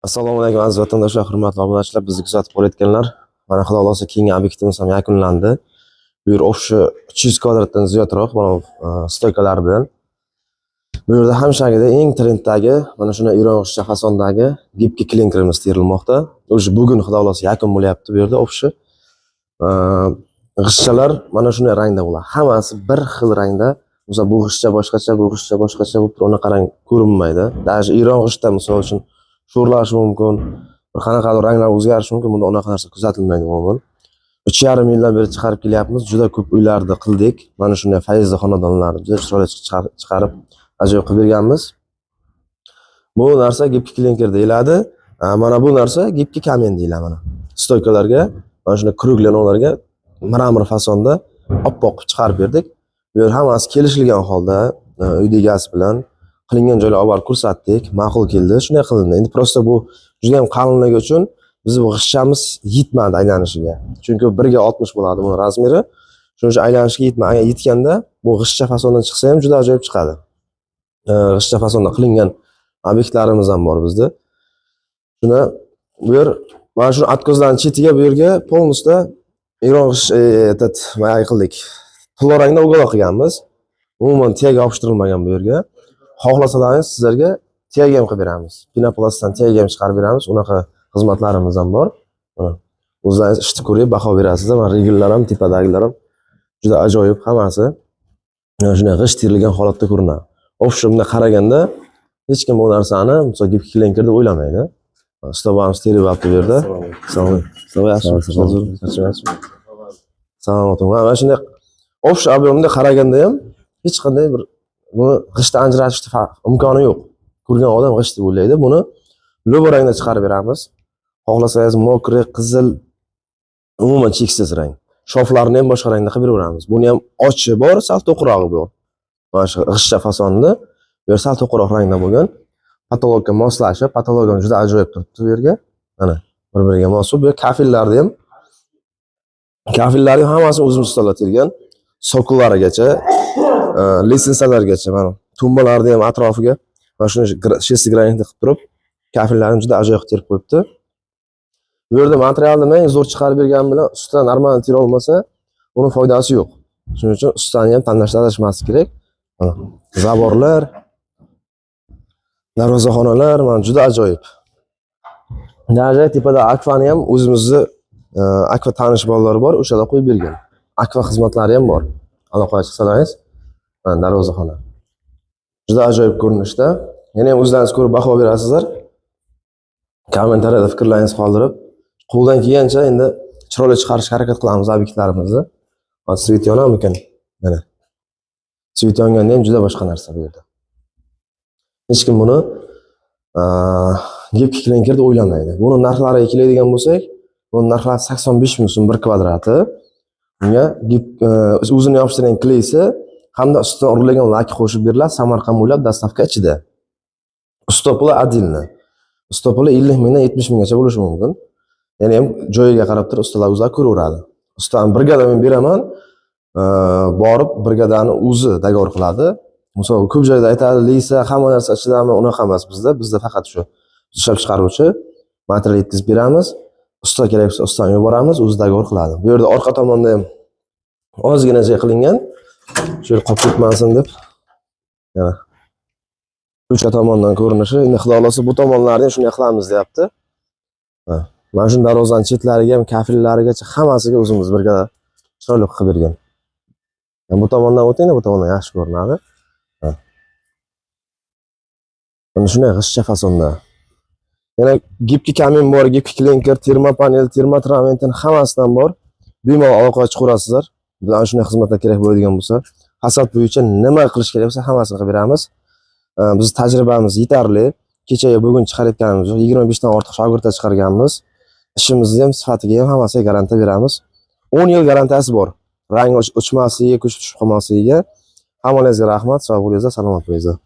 Assalomu alaykum aziz vatandoshlar, hurmatli obunachilar, bizni kuzatib borayotganlar. Mana xudo xolasa keyingi obyektimiz ham yakunlandi. Bu yer o'sha 300 kvadratdan ziyodroq mana stoykalar bilan. Bu yerda hamshagida eng trenddagi mana shunday iroqcha fasondagi gibki klinkerimiz terilmoqda. O'sha bugun xudo xolasa yakun bo'lyapti bu yerda o'sha. G'ishchalar mana shunday rangda bo'ladi. Hammasi bir xil rangda. Mesela bu g'ishcha boshqacha, bu g'ishcha boshqacha bo'lib turib, unaqa rang ko'rinmaydi. Даже iroq g'ishda misol uchun sho'rlashi mumkin. Bir qanaqadir ranglar o'zgarishi mumkin. Bunda unaqa narsa kuzatilmaydi umuman. 3,5 yildan beri chiqarib kelyapmiz. Juda ko'p uylarni qildik. Mana shunday fayzli xonadonlarni juda chiroyli chiqarib ajoyib qilib berganmiz. Bu narsa gibki klinker deyiladi. Mana bu narsa gibki kamen deyiladi mana. Stoykalarga, mana shunday kruglenlarga mramor fasonda oppoq qilib chiqarib berdik. Bu yer hammasi kelishilgan holda uyda egasi bilan qilingan joylar olib borib ko'rsatdik, ma'qul keldi, shunday qilindi. Endi prosta bu juda ham qalinligi uchun biz bu g'ishchamiz yetmadi aylanishiga. Chunki 1/60 bo'ladi buni razmeri. Shuning uchun aylanishga yetmadi. Agar yetganda bu g'ishcha fasondan chiqsa ham juda ajoyib chiqadi. G'ishcha fasonda qilingan obyektlarimiz ham bor bizda. Shuni bu yer mana shu atkozlarning chetiga bu yerga polностью iroq mayga qildik. Pul rangda ugola qilganmiz. Umuman tega yopishtirilmagan bu yerga. Xohlasalaringiz sizlarga tega ham qilib beramiz. Pinoplastdan tega ham chiqarib beramiz. Unaqa xizmatlarimiz ham bor. O'zlaringiz ishni ko'rib baho berasizlar. Mana rigillar ham, tepadagilar ham juda ajoyib hammasi. Shunday g'isht terilgan holatda ko'rinadi. Offshore qaraganda hech kim bu narsani misol gibki klinker deb o'ylamaydi. Stobamiz teryapti bu yerda. Assalomu alaykum. Salomat bo'ling. Mana shunday offshore ob'yomda qaraganda ham hech qanday bir buni g'ishtdan ajratishni imkoni yo'q. Ko'rgan odam g'isht deb o'ylaydi. Buni lo'ba rangda chiqarib beramiz. Xohlasangiz mokri, qizil, umuman cheksiz rang. Shoflarni ham boshqa rangda qilib beramiz. Buni ham ochi bor, sal to'qrog'i bor. Mana shu g'ishtcha fasonda bu yer sal to'qroq rangda bo'lgan. Patologga moslashib, patologga juda ajoyib turibdi bu yerga. Mana bir-biriga mos. Bu kafillarni ham hammasini o'zimiz ustalattirgan. Sokullarigacha, lisensiyalargacha mana tumbalarni ham atrofiga mana shuni shesti granitni qilib turib, kafillarni juda ajoyib terib qo'yibdi. Bu yerda materialni men zo'r chiqarib bergan bilan ustidan normal tera olmasa, uning foydasi yo'q. Shuning uchun ustani ham tanlashda adashmaslik kerak. Mana zaborlar, darvozaxonalar mana juda ajoyib. Даже tepada akvani ham o'zimizni akva tanish bolalar bor, o'shada qo'yib bergan. Akva xizmatlari ham bor. Aloqaga chiqsangiz, mana darvozaxona. Juda ajoyib ko'rinishda. Yana ham o'zlaringiz ko'rib baho berasizlar. Kommentariyada fikrlaringizni qoldirib, qo'ldan kelgancha endi chiroyli chiqarishga harakat qilamiz obyektlarimizni. Hozir svet yonamikan? Mana. Svet yonganda ham juda boshqa narsa bu yerda. Hech kim buni gibki klinker deb o'ylamaydi. Buni narxlariga keladigan bo'lsak, buni narxlari 85 ming so'm 1 kvadrati. Bunga o'zini yopishtirgan kleysi hamda ustidan urilgan lak qo'shib beriladi. Samarqand bo'ylab dastavka ichida. Usta puli adilni. Usta puli 50 mingdan 70 minggacha bo'lishi mumkin. Ya'ni ham joyiga qarab turib ustalar o'zlari ko'raveradi. Ustani brigada men beraman, borib brigadani o'zi dogovor qiladi. Misol ko'p joyda aytadi, "Leysa hamma narsa ichidami?" Unaqa emas bizda. Bizda faqat shu ishlab chiqaruvchi material yetkazib beramiz. Usta kerak bo'lsa ustani yuboramiz, o'zi dogovor qiladi. Bu yerda orqa tomonda ham ozgina joy qilingan. Shu yer qolib ketmasin deb. Yana uch tomondan ko'rinishi. Endi xudo xolasa bu tomonlarni ham shunday qilamiz deyapti. Mana shu darvozaning chetlariga ham, kafillarigacha hammasiga o'zimiz birga chiroyli qilib bergan. Bu tomondan o'taylik, bu tomondan yaxshi ko'rinadi. Mana shunday g'ishcha fasonda. Yana gibki kamin bor, gibki klinker, termopanel, termotramentin hammasidan bor. Bemalol aloqaga chiqarasizlar. Bizlar shunday xizmatlar kerak bo'ladigan bo'lsa, fasad bo'yicha nima qilish kerak bo'lsa hammasini qilib beramiz. Biz tajribamiz yetarli. Kechaga bugun chiqarayotganimiz yo'q. 25 dan ortiq shogirdlar chiqarganmiz. Ishimizni ham, sifatiga ham hammasiga garantiya beramiz. 10 yil garantiyasi bor. Rang o'chmasligiga, ko'chib tushib qolmasligiga. Hammalaringizga rahmat, sog' bo'linglar, salomat bo'linglar.